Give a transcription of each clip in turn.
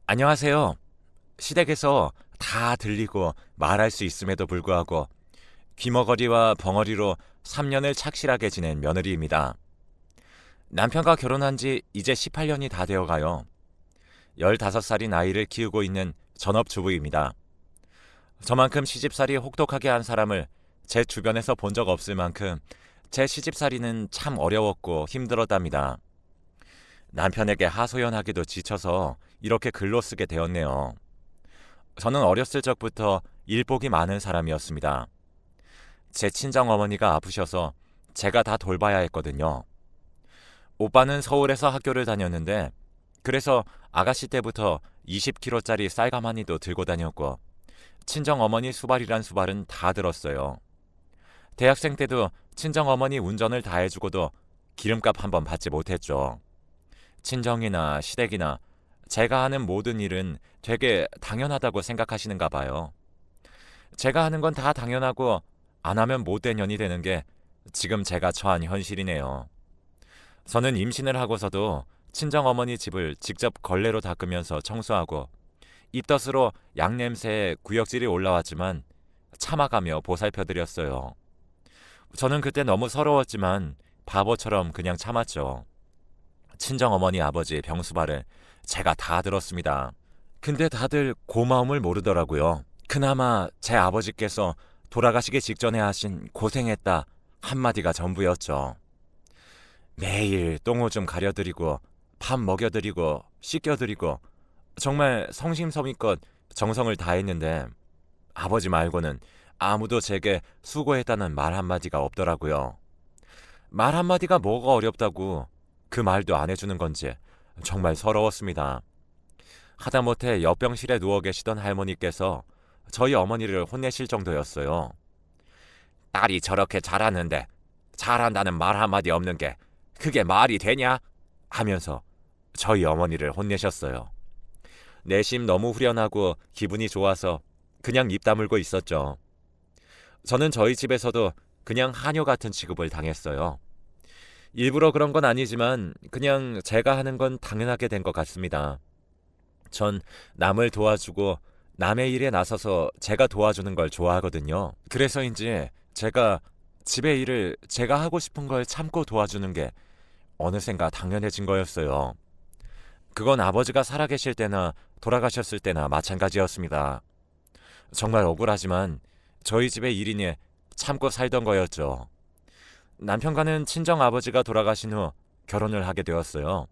안녕하세요. 시댁에서 다 들리고 말할 수 있음에도 불구하고 귀머거리와 벙어리로 3년을 착실하게 지낸 며느리입니다. 남편과 결혼한 지 이제 18년이 다 되어 가요. 15살인 아이를 키우고 있는 전업주부입니다. 저만큼 시집살이 혹독하게 한 사람을 제 주변에서 본 적 없을 만큼 제 시집살이는 참 어려웠고 힘들었답니다. 남편에게 하소연하기도 지쳐서 이렇게 글로 쓰게 되었네요. 저는 어렸을 적부터 일복이 많은 사람이었습니다. 제 친정어머니가 아프셔서 제가 다 돌봐야 했거든요. 오빠는 서울에서 학교를 다녔는데 그래서 아가씨 때부터 20kg짜리 쌀가마니도 들고 다녔고 친정어머니 수발이란 수발은 다 들었어요. 대학생 때도 친정어머니 운전을 다 해주고도 기름값 한번 받지 못했죠. 친정이나 시댁이나 제가 하는 모든 일은 되게 당연하다고 생각하시는가 봐요. 제가 하는 건 다 당연하고 안 하면 못된 년이 되는 게 지금 제가 처한 현실이네요. 저는 임신을 하고서도 친정어머니 집을 직접 걸레로 닦으면서 청소하고 입덧으로 양냄새에 구역질이 올라왔지만 참아가며 보살펴드렸어요. 저는 그때 너무 서러웠지만 바보처럼 그냥 참았죠. 친정어머니 아버지의 병수발을 제가 다 들었습니다. 근데 다들 고마움을 모르더라고요. 그나마 제 아버지께서 돌아가시기 직전에 하신 고생했다 한마디가 전부였죠. 매일 똥오줌 가려드리고 밥 먹여드리고 씻겨드리고 정말 성심성의껏 정성을 다했는데 아버지 말고는 아무도 제게 수고했다는 말 한마디가 없더라고요. 말 한마디가 뭐가 어렵다고 그 말도 안 해주는 건지 정말 서러웠습니다. 하다못해 옆병실에 누워 계시던 할머니께서 저희 어머니를 혼내실 정도였어요. 딸이 저렇게 잘하는데 잘한다는 말 한마디 없는 게 그게 말이 되냐? 하면서 저희 어머니를 혼내셨어요. 내심 너무 후련하고 기분이 좋아서 그냥 입 다물고 있었죠. 저는 저희 집에서도 그냥 하녀 같은 취급을 당했어요. 일부러 그런 건 아니지만 그냥 제가 하는 건 당연하게 된 것 같습니다. 전 남을 도와주고 남의 일에 나서서 제가 도와주는 걸 좋아하거든요. 그래서인지 제가 집의 일을 제가 하고 싶은 걸 참고 도와주는 게 어느샌가 당연해진 거였어요. 그건 아버지가 살아계실 때나 돌아가셨을 때나 마찬가지였습니다. 정말 억울하지만 저희 집의 일이니 참고 살던 거였죠. 남편과는 친정 아버지가 돌아가신 후 결혼을 하게 되었어요.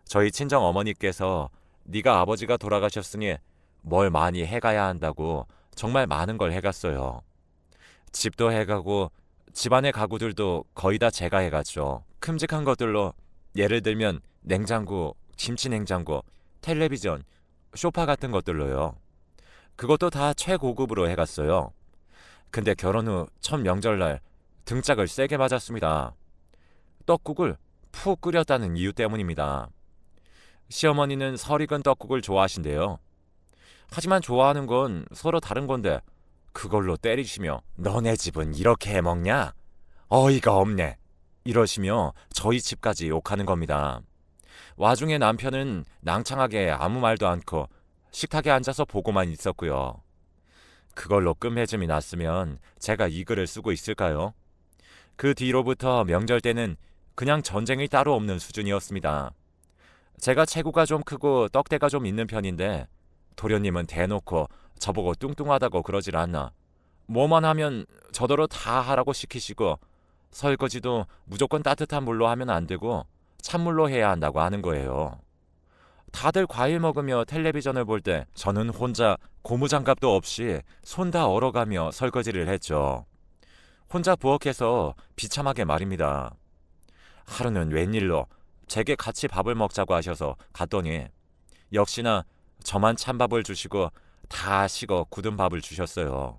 저희 친정 어머니께서 네가 아버지가 돌아가셨으니 뭘 많이 해가야 한다고 정말 많은 걸 해갔어요. 집도 해가고 집안의 가구들도 거의 다 제가 해갔죠. 큼직한 것들로 예를 들면 냉장고, 김치냉장고, 텔레비전, 소파 같은 것들로요. 그것도 다 최고급으로 해갔어요. 근데 결혼 후 첫 명절날 등짝을 세게 맞았습니다. 떡국을 푹 끓였다는 이유 때문입니다. 시어머니는 설익은 떡국을 좋아하신대요. 하지만 좋아하는 건 서로 다른 건데 그걸로 때리시며 너네 집은 이렇게 해먹냐? 어이가 없네. 이러시며 저희 집까지 욕하는 겁니다. 와중에 남편은 낭창하게 아무 말도 않고 식탁에 앉아서 보고만 있었고요. 그걸로 끝맺음이 났으면 제가 이 글을 쓰고 있을까요? 그 뒤로부터 명절 때는 그냥 전쟁이 따로 없는 수준이었습니다. 제가 체구가 좀 크고 떡대가 좀 있는 편인데 도련님은 대놓고 저보고 뚱뚱하다고 그러질 않나. 뭐만 하면 저더러 다 하라고 시키시고 설거지도 무조건 따뜻한 물로 하면 안 되고 찬물로 해야 한다고 하는 거예요. 다들 과일 먹으며 텔레비전을 볼 때 저는 혼자 고무장갑도 없이 손 다 얼어가며 설거지를 했죠. 혼자 부엌에서 비참하게 말입니다. 하루는 웬일로 제게 같이 밥을 먹자고 하셔서 갔더니 역시나 저만 찬밥을 주시고 다 식어 굳은 밥을 주셨어요.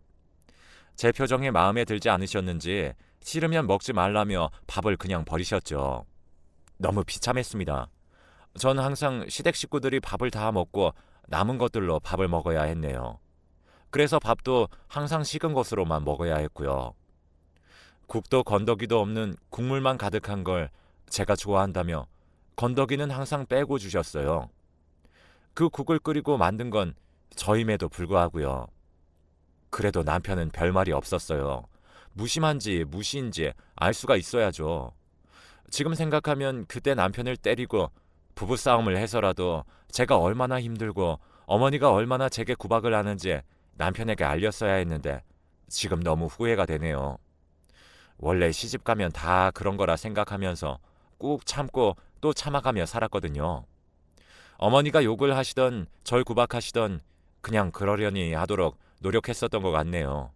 제 표정이 마음에 들지 않으셨는지 싫으면 먹지 말라며 밥을 그냥 버리셨죠. 너무 비참했습니다. 전 항상 시댁 식구들이 밥을 다 먹고 남은 것들로 밥을 먹어야 했네요. 그래서 밥도 항상 식은 것으로만 먹어야 했고요. 국도 건더기도 없는 국물만 가득한 걸 제가 좋아한다며 건더기는 항상 빼고 주셨어요. 그 국을 끓이고 만든 건 저임에도 불구하고요. 그래도 남편은 별말이 없었어요. 무심한지 무시인지 알 수가 있어야죠. 지금 생각하면 그때 남편을 때리고 부부싸움을 해서라도 제가 얼마나 힘들고 어머니가 얼마나 제게 구박을 하는지 남편에게 알렸어야 했는데 지금 너무 후회가 되네요. 원래 시집 가면 다 그런 거라 생각하면서 꾹 참고 또 참아가며 살았거든요. 어머니가 욕을 하시던 절 구박하시던 그냥 그러려니 하도록 노력했었던 것 같네요.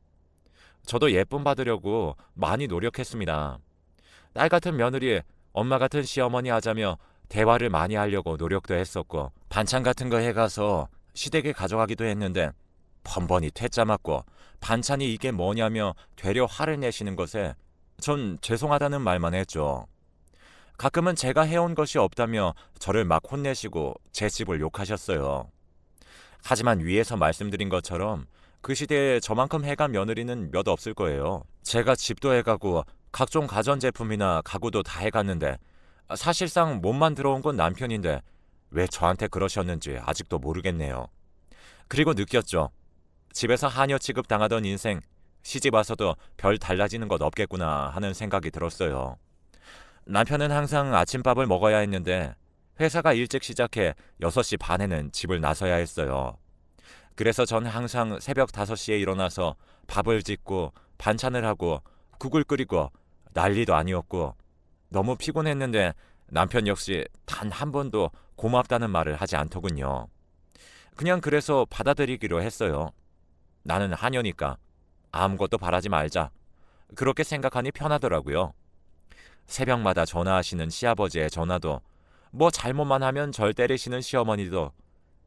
저도 예쁨 받으려고 많이 노력했습니다. 딸 같은 며느리, 엄마 같은 시어머니 하자며 대화를 많이 하려고 노력도 했었고 반찬 같은 거 해가서 시댁에 가져가기도 했는데 번번이 퇴짜 맞고 반찬이 이게 뭐냐며 되려 화를 내시는 것에 전 죄송하다는 말만 했죠. 가끔은 제가 해온 것이 없다며 저를 막 혼내시고 제 집을 욕하셨어요. 하지만 위에서 말씀드린 것처럼 그 시대에 저만큼 해간 며느리는 몇 없을 거예요. 제가 집도 해가고 각종 가전제품이나 가구도 다 해갔는데 사실상 몸만 들어온 건 남편인데 왜 저한테 그러셨는지 아직도 모르겠네요. 그리고 느꼈죠. 집에서 하녀 취급 당하던 인생 시집 와서도 별 달라지는 것 없겠구나 하는 생각이 들었어요. 남편은 항상 아침밥을 먹어야 했는데 회사가 일찍 시작해 6시 반에는 집을 나서야 했어요. 그래서 전 항상 새벽 5시에 일어나서 밥을 짓고 반찬을 하고 국을 끓이고 난리도 아니었고 너무 피곤했는데 남편 역시 단 한 번도 고맙다는 말을 하지 않더군요. 그냥 그래서 받아들이기로 했어요. 나는 하녀니까 아무것도 바라지 말자. 그렇게 생각하니 편하더라고요. 새벽마다 전화하시는 시아버지의 전화도 뭐 잘못만 하면 절 때리시는 시어머니도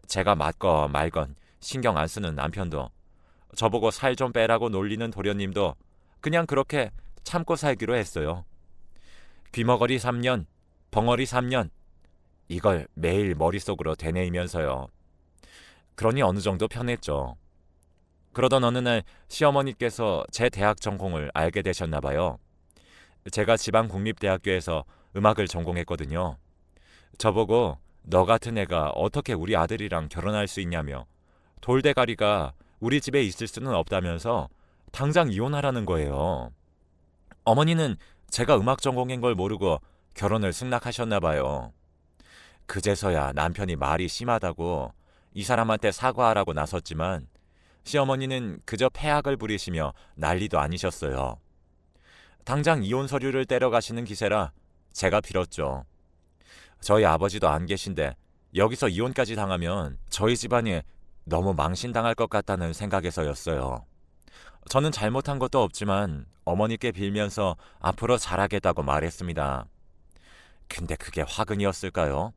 제가 맞건 말건 신경 안 쓰는 남편도 저보고 살 좀 빼라고 놀리는 도련님도 그냥 그렇게 참고 살기로 했어요. 귀머거리 3년, 벙어리 3년 이걸 매일 머릿속으로 되뇌이면서요. 그러니 어느 정도 편했죠. 그러던 어느 날 시어머니께서 제 대학 전공을 알게 되셨나 봐요. 제가 지방국립대학교에서 음악을 전공했거든요. 저보고 너 같은 애가 어떻게 우리 아들이랑 결혼할 수 있냐며 돌대가리가 우리 집에 있을 수는 없다면서 당장 이혼하라는 거예요. 어머니는 제가 음악 전공인 걸 모르고 결혼을 승낙하셨나 봐요. 그제서야 남편이 말이 심하다고 이 사람한테 사과하라고 나섰지만 시어머니는 그저 패악을 부리시며 난리도 아니셨어요. 당장 이혼 서류를 떼러 가시는 기세라 제가 빌었죠. 저희 아버지도 안 계신데 여기서 이혼까지 당하면 저희 집안이 너무 망신당할 것 같다는 생각에서였어요. 저는 잘못한 것도 없지만 어머니께 빌면서 앞으로 잘하겠다고 말했습니다. 근데 그게 화근이었을까요?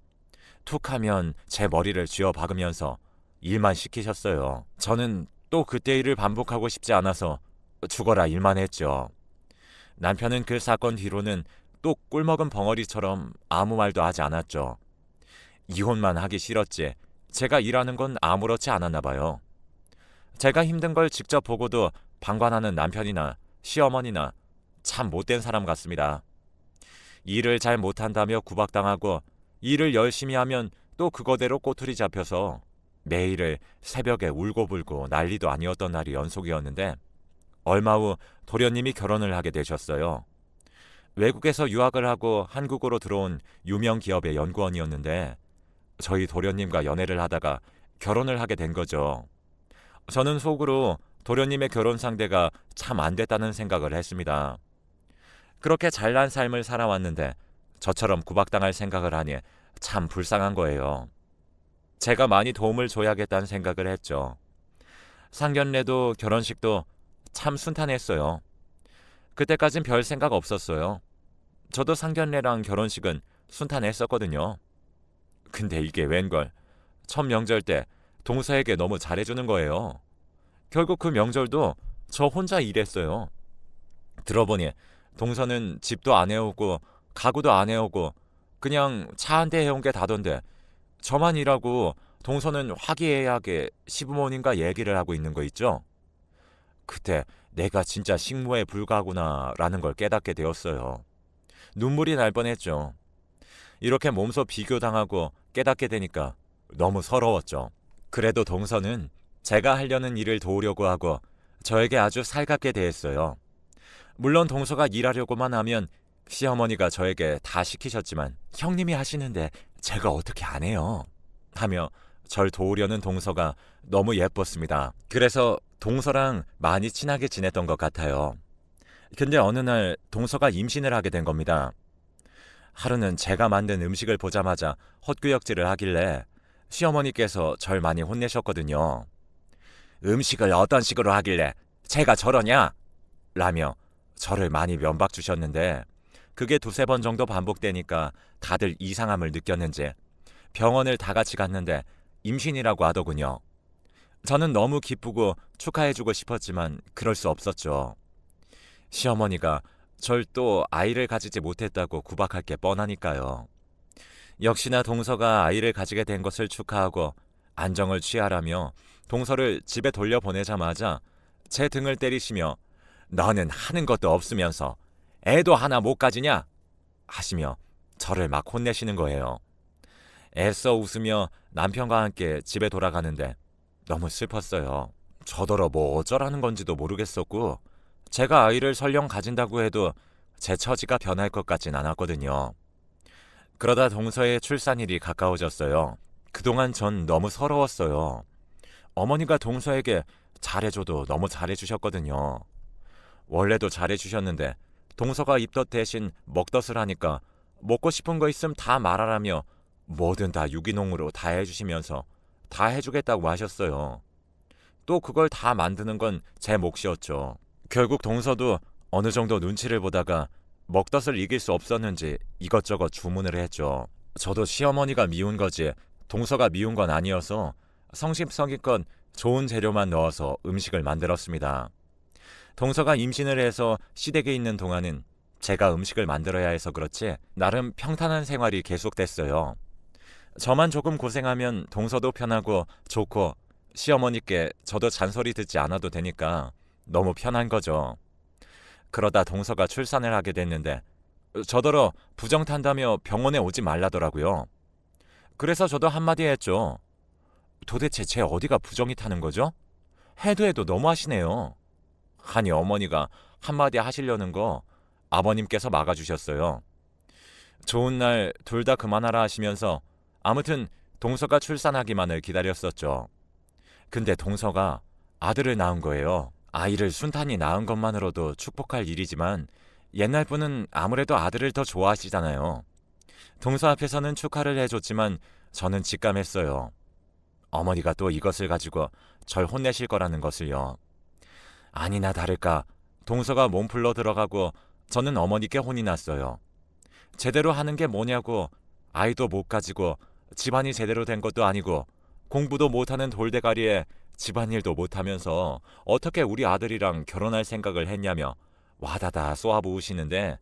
툭하면 제 머리를 쥐어 박으면서 일만 시키셨어요. 저는 또 그때 일을 반복하고 싶지 않아서 죽어라 일만 했죠. 남편은 그 사건 뒤로는 또 꿀먹은 벙어리처럼 아무 말도 하지 않았죠. 이혼만 하기 싫었지 제가 일하는 건 아무렇지 않았나 봐요. 제가 힘든 걸 직접 보고도 방관하는 남편이나 시어머니나 참 못된 사람 같습니다. 일을 잘 못한다며 구박당하고 일을 열심히 하면 또 그거대로 꼬투리 잡혀서 매일을 새벽에 울고불고 난리도 아니었던 날이 연속이었는데 얼마 후 도련님이 결혼을 하게 되셨어요. 외국에서 유학을 하고 한국으로 들어온 유명 기업의 연구원이었는데 저희 도련님과 연애를 하다가 결혼을 하게 된 거죠. 저는 속으로 도련님의 결혼 상대가 참 안 됐다는 생각을 했습니다. 그렇게 잘난 삶을 살아왔는데 저처럼 구박당할 생각을 하니 참 불쌍한 거예요. 제가 많이 도움을 줘야겠다는 생각을 했죠. 상견례도 결혼식도 참 순탄했어요. 그때까진 별 생각 없었어요. 저도 상견례랑 결혼식은 순탄했었거든요. 근데 이게 웬걸 첫 명절 때 동서에게 너무 잘해주는 거예요. 결국 그 명절도 저 혼자 일했어요. 들어보니 동서는 집도 안 해오고 가구도 안 해오고 그냥 차 한 대 해온 게 다던데 저만 일하고 동서는 화기애애하게 시부모님과 얘기를 하고 있는 거 있죠. 그때 내가 진짜 식모에 불과하구나라는 걸 깨닫게 되었어요. 눈물이 날 뻔했죠. 이렇게 몸소 비교당하고 깨닫게 되니까 너무 서러웠죠. 그래도 동서는 제가 하려는 일을 도우려고 하고 저에게 아주 살갑게 대했어요. 물론 동서가 일하려고만 하면 시어머니가 저에게 다 시키셨지만 형님이 하시는데 제가 어떻게 안 해요? 하며 절 도우려는 동서가 너무 예뻤습니다. 그래서 동서랑 많이 친하게 지냈던 것 같아요. 근데 어느 날 동서가 임신을 하게 된 겁니다. 하루는 제가 만든 음식을 보자마자 헛구역질을 하길래 시어머니께서 절 많이 혼내셨거든요. 음식을 어떤 식으로 하길래 제가 저러냐? 라며 저를 많이 면박 주셨는데 그게 두세 번 정도 반복되니까 다들 이상함을 느꼈는지 병원을 다 같이 갔는데 임신이라고 하더군요. 저는 너무 기쁘고 축하해주고 싶었지만 그럴 수 없었죠. 시어머니가 절 또 아이를 가지지 못했다고 구박할 게 뻔하니까요. 역시나 동서가 아이를 가지게 된 것을 축하하고 안정을 취하라며 동서를 집에 돌려보내자마자 제 등을 때리시며 너는 하는 것도 없으면서 애도 하나 못 가지냐? 하시며 저를 막 혼내시는 거예요. 애써 웃으며 남편과 함께 집에 돌아가는데 너무 슬펐어요. 저더러 뭐 어쩌라는 건지도 모르겠었고 제가 아이를 설령 가진다고 해도 제 처지가 변할 것 같진 않았거든요. 그러다 동서의 출산일이 가까워졌어요. 그동안 전 너무 서러웠어요. 어머니가 동서에게 잘해줘도 너무 잘해주셨거든요. 원래도 잘해주셨는데 동서가 입덧 대신 먹덧을 하니까 먹고 싶은 거 있음 다 말하라며 뭐든 다 유기농으로 다 해주시면서 다 해주겠다고 하셨어요. 또 그걸 다 만드는 건 제 몫이었죠. 결국 동서도 어느 정도 눈치를 보다가 먹덧을 이길 수 없었는지 이것저것 주문을 했죠. 저도 시어머니가 미운 거지 동서가 미운 건 아니어서 성심성의껏 좋은 재료만 넣어서 음식을 만들었습니다. 동서가 임신을 해서 시댁에 있는 동안은 제가 음식을 만들어야 해서 그렇지 나름 평탄한 생활이 계속됐어요. 저만 조금 고생하면 동서도 편하고 좋고 시어머니께 저도 잔소리 듣지 않아도 되니까 너무 편한 거죠. 그러다 동서가 출산을 하게 됐는데 저더러 부정 탄다며 병원에 오지 말라더라고요. 그래서 저도 한마디 했죠. 도대체 제 어디가 부정이 타는 거죠? 해도 해도 너무하시네요. 하니 어머니가 한마디 하시려는 거 아버님께서 막아주셨어요. 좋은 날 둘 다 그만하라 하시면서 아무튼 동서가 출산하기만을 기다렸었죠. 근데 동서가 아들을 낳은 거예요. 아이를 순탄히 낳은 것만으로도 축복할 일이지만 옛날 분은 아무래도 아들을 더 좋아하시잖아요. 동서 앞에서는 축하를 해줬지만 저는 직감했어요. 어머니가 또 이것을 가지고 절 혼내실 거라는 것을요. 아니나 다를까 동서가 몸풀러 들어가고 저는 어머니께 혼이 났어요. 제대로 하는 게 뭐냐고 아이도 못 가지고 집안이 제대로 된 것도 아니고 공부도 못하는 돌대가리에 집안일도 못하면서 어떻게 우리 아들이랑 결혼할 생각을 했냐며 와다다 쏘아부으시는데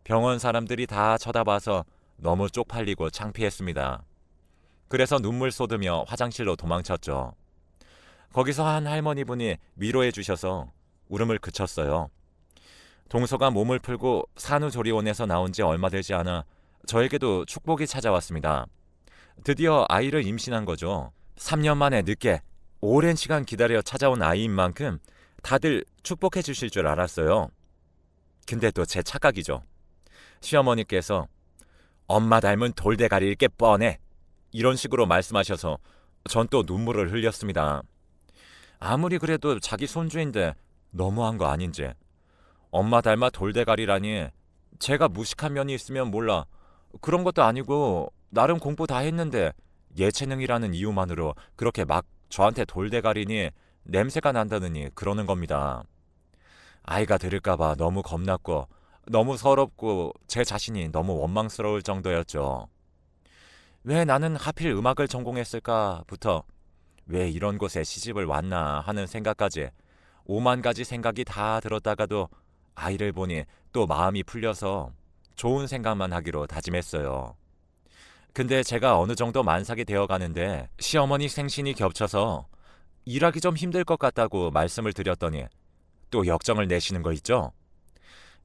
병원 사람들이 다 쳐다봐서 너무 쪽팔리고 창피했습니다. 그래서 눈물 쏟으며 화장실로 도망쳤죠. 거기서 한 할머니분이 위로해 주셔서 울음을 그쳤어요. 동서가 몸을 풀고 산후조리원에서 나온 지 얼마 되지 않아 저에게도 축복이 찾아왔습니다. 드디어 아이를 임신한 거죠. 3년 만에 늦게 오랜 시간 기다려 찾아온 아이인 만큼 다들 축복해 주실 줄 알았어요. 근데 또 제 착각이죠. 시어머니께서 엄마 닮은 돌대가리일 게 뻔해 이런 식으로 말씀하셔서 전 또 눈물을 흘렸습니다. 아무리 그래도 자기 손주인데 너무한 거 아닌지. 엄마 닮아 돌대가리라니 제가 무식한 면이 있으면 몰라. 그런 것도 아니고 나름 공부 다 했는데 예체능이라는 이유만으로 그렇게 막 저한테 돌대가리니 냄새가 난다느니 그러는 겁니다. 아이가 들을까봐 너무 겁났고 너무 서럽고 제 자신이 너무 원망스러울 정도였죠. 왜 나는 하필 음악을 전공했을까부터 왜 이런 곳에 시집을 왔나 하는 생각까지 5만 가지 생각이 다 들었다가도 아이를 보니 또 마음이 풀려서 좋은 생각만 하기로 다짐했어요. 근데 제가 어느 정도 만삭이 되어 가는데 시어머니 생신이 겹쳐서 일하기 좀 힘들 것 같다고 말씀을 드렸더니 또 역정을 내시는 거 있죠?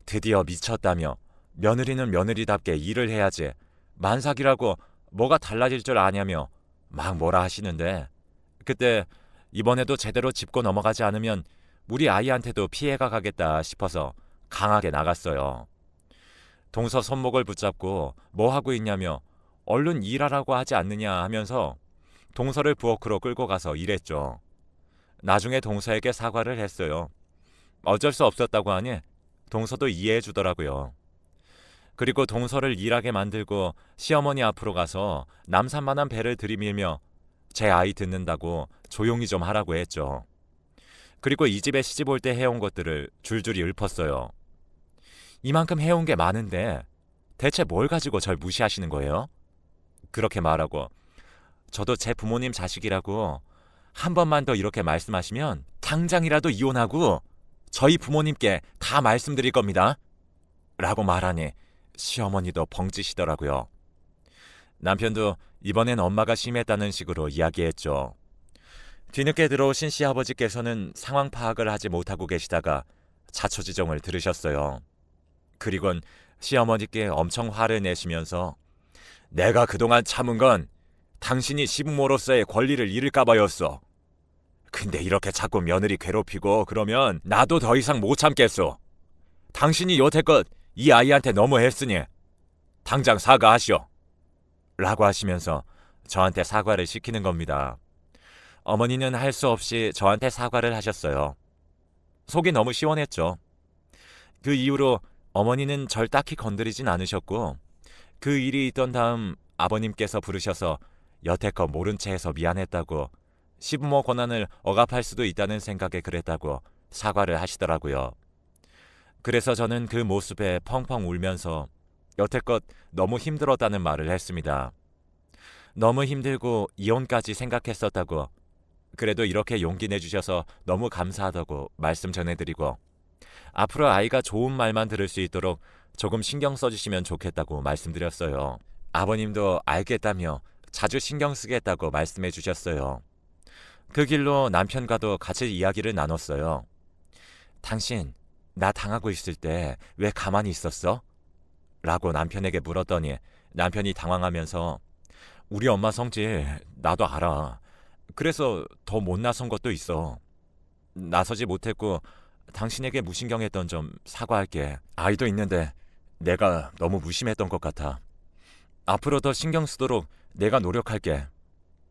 드디어 미쳤다며 며느리는 며느리답게 일을 해야지 만삭이라고 뭐가 달라질 줄 아냐며 막 뭐라 하시는데 그때 이번에도 제대로 짚고 넘어가지 않으면 우리 아이한테도 피해가 가겠다 싶어서 강하게 나갔어요. 동서 손목을 붙잡고 뭐 하고 있냐며 얼른 일하라고 하지 않느냐 하면서 동서를 부엌으로 끌고 가서 일했죠. 나중에 동서에게 사과를 했어요. 어쩔 수 없었다고 하니 동서도 이해해 주더라고요. 그리고 동서를 일하게 만들고 시어머니 앞으로 가서 남산만한 배를 들이밀며 제 아이 듣는다고 조용히 좀 하라고 했죠. 그리고 이 집에 시집 올 때 해온 것들을 줄줄이 읊었어요. 이만큼 해온 게 많은데 대체 뭘 가지고 절 무시하시는 거예요? 그렇게 말하고 저도 제 부모님 자식이라고 한 번만 더 이렇게 말씀하시면 당장이라도 이혼하고 저희 부모님께 다 말씀드릴 겁니다. 라고 말하니 시어머니도 벙찌시더라고요. 남편도 이번엔 엄마가 심했다는 식으로 이야기했죠. 뒤늦게 들어오신 시아버지께서는 상황 파악을 하지 못하고 계시다가 자초지종을 들으셨어요. 그리곤 시어머니께 엄청 화를 내시면서 내가 그동안 참은 건 당신이 시부모로서의 권리를 잃을까 봐였어. 근데 이렇게 자꾸 며느리 괴롭히고 그러면 나도 더 이상 못 참겠어. 당신이 여태껏 이 아이한테 너무 했으니 당장 사과하시오. 라고 하시면서 저한테 사과를 시키는 겁니다. 어머니는 할 수 없이 저한테 사과를 하셨어요. 속이 너무 시원했죠. 그 이후로 어머니는 절 딱히 건드리진 않으셨고 그 일이 있던 다음 아버님께서 부르셔서 여태껏 모른 채 해서 미안했다고 시부모 권한을 억압할 수도 있다는 생각에 그랬다고 사과를 하시더라고요. 그래서 저는 그 모습에 펑펑 울면서 여태껏 너무 힘들었다는 말을 했습니다. 너무 힘들고 이혼까지 생각했었다고 그래도 이렇게 용기 내주셔서 너무 감사하다고 말씀 전해드리고 앞으로 아이가 좋은 말만 들을 수 있도록 조금 신경 써주시면 좋겠다고 말씀드렸어요. 아버님도 알겠다며 자주 신경 쓰겠다고 말씀해 주셨어요. 그 길로 남편과도 같이 이야기를 나눴어요. 당신 나 당하고 있을 때 왜 가만히 있었어? 라고 남편에게 물었더니 남편이 당황하면서 우리 엄마 성질 나도 알아. 그래서 더 못 나선 것도 있어. 나서지 못했고 당신에게 무신경했던 점 사과할게. 아이도 있는데 내가 너무 무심했던 것 같아. 앞으로 더 신경 쓰도록 내가 노력할게.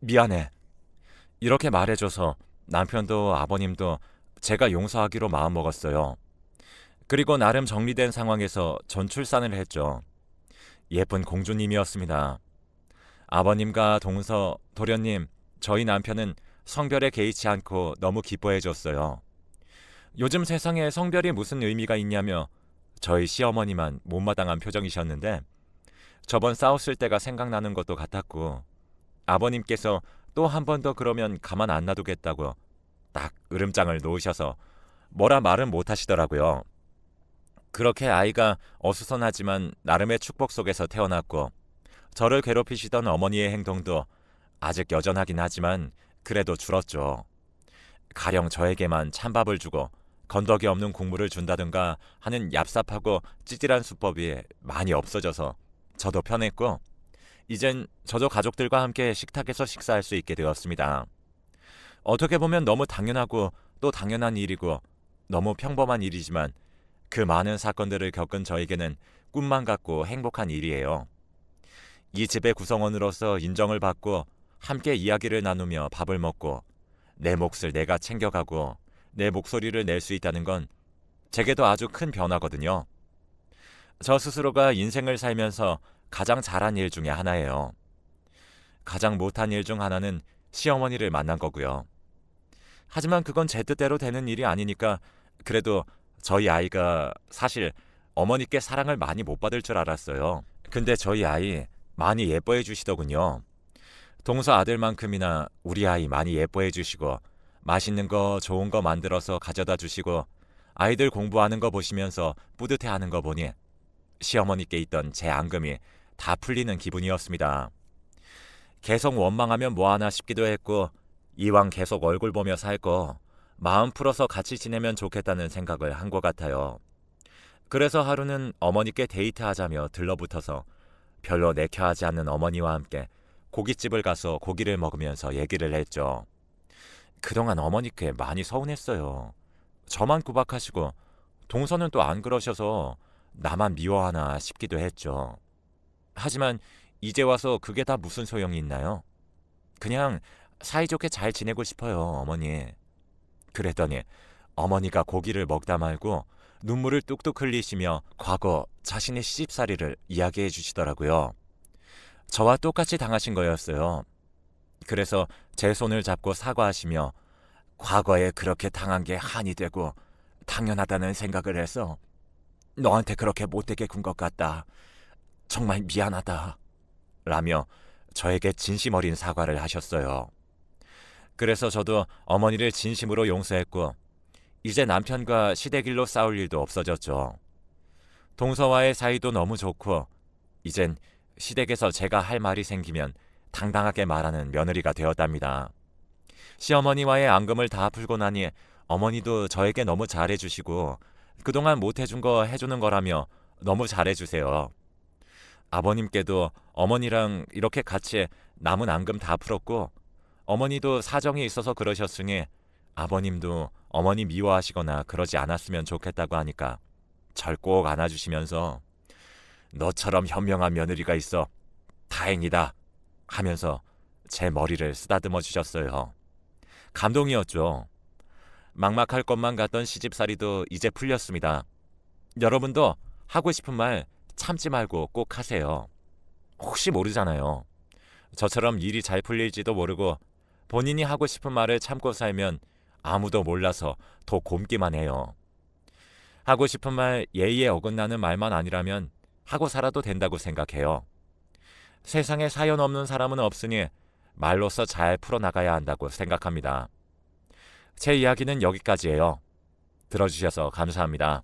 미안해. 이렇게 말해줘서 남편도 아버님도 제가 용서하기로 마음먹었어요. 그리고 나름 정리된 상황에서 전출산을 했죠. 예쁜 공주님이었습니다. 아버님과 동서, 도련님, 저희 남편은 성별에 개의치 않고 너무 기뻐해줬어요. 요즘 세상에 성별이 무슨 의미가 있냐며 저희 시어머니만 못마땅한 표정이셨는데 저번 싸웠을 때가 생각나는 것도 같았고 아버님께서 또 한 번 더 그러면 가만 안 놔두겠다고 딱 으름장을 놓으셔서 뭐라 말은 못하시더라고요. 그렇게 아이가 어수선하지만 나름의 축복 속에서 태어났고 저를 괴롭히시던 어머니의 행동도 아직 여전하긴 하지만 그래도 줄었죠. 가령 저에게만 찬밥을 주고 건더기 없는 국물을 준다든가 하는 얍삽하고 찌질한 수법이 많이 없어져서 저도 편했고 이젠 저도 가족들과 함께 식탁에서 식사할 수 있게 되었습니다. 어떻게 보면 너무 당연하고 또 당연한 일이고 너무 평범한 일이지만 그 많은 사건들을 겪은 저에게는 꿈만 같고 행복한 일이에요. 이 집의 구성원으로서 인정을 받고 함께 이야기를 나누며 밥을 먹고 내 몫을 내가 챙겨가고 내 목소리를 낼 수 있다는 건 제게도 아주 큰 변화거든요. 저 스스로가 인생을 살면서 가장 잘한 일 중에 하나예요. 가장 못한 일 중 하나는 시어머니를 만난 거고요. 하지만 그건 제 뜻대로 되는 일이 아니니까 그래도 저희 아이가 사실 어머니께 사랑을 많이 못 받을 줄 알았어요. 근데 저희 아이 많이 예뻐해 주시더군요. 동서 아들만큼이나 우리 아이 많이 예뻐해 주시고 맛있는 거 좋은 거 만들어서 가져다 주시고 아이들 공부하는 거 보시면서 뿌듯해하는 거 보니 시어머니께 있던 제 앙금이 다 풀리는 기분이었습니다. 계속 원망하면 뭐하나 싶기도 했고 이왕 계속 얼굴 보며 살 거 마음 풀어서 같이 지내면 좋겠다는 생각을 한 것 같아요. 그래서 하루는 어머니께 데이트하자며 들러붙어서 별로 내켜하지 않는 어머니와 함께 고깃집을 가서 고기를 먹으면서 얘기를 했죠. 그동안 어머니께 많이 서운했어요. 저만 구박하시고 동서는 또 안 그러셔서 나만 미워하나 싶기도 했죠. 하지만 이제 와서 그게 다 무슨 소용이 있나요? 그냥 사이좋게 잘 지내고 싶어요, 어머니. 그랬더니 어머니가 고기를 먹다 말고 눈물을 뚝뚝 흘리시며 과거 자신의 시집살이를 이야기해 주시더라고요. 저와 똑같이 당하신 거였어요. 그래서 제 손을 잡고 사과하시며 과거에 그렇게 당한 게 한이 되고 당연하다는 생각을 해서 너한테 그렇게 못되게 군 것 같다. 정말 미안하다. 라며 저에게 진심 어린 사과를 하셨어요. 그래서 저도 어머니를 진심으로 용서했고 이제 남편과 시댁일로 싸울 일도 없어졌죠. 동서와의 사이도 너무 좋고 이젠 시댁에서 제가 할 말이 생기면 당당하게 말하는 며느리가 되었답니다. 시어머니와의 앙금을 다 풀고 나니 어머니도 저에게 너무 잘해주시고 그동안 못해준 거 해주는 거라며 너무 잘해주세요. 아버님께도 어머니랑 이렇게 같이 남은 앙금 다 풀었고 어머니도 사정이 있어서 그러셨으니 아버님도 어머니 미워하시거나 그러지 않았으면 좋겠다고 하니까 절 꼭 안아주시면서 너처럼 현명한 며느리가 있어 다행이다 하면서 제 머리를 쓰다듬어 주셨어요. 감동이었죠. 막막할 것만 같던 시집살이도 이제 풀렸습니다. 여러분도 하고 싶은 말 참지 말고 꼭 하세요. 혹시 모르잖아요. 저처럼 일이 잘 풀릴지도 모르고 본인이 하고 싶은 말을 참고 살면 아무도 몰라서 더 곪기만 해요. 하고 싶은 말 예의에 어긋나는 말만 아니라면 하고 살아도 된다고 생각해요. 세상에 사연 없는 사람은 없으니 말로써 잘 풀어나가야 한다고 생각합니다. 제 이야기는 여기까지예요. 들어주셔서 감사합니다.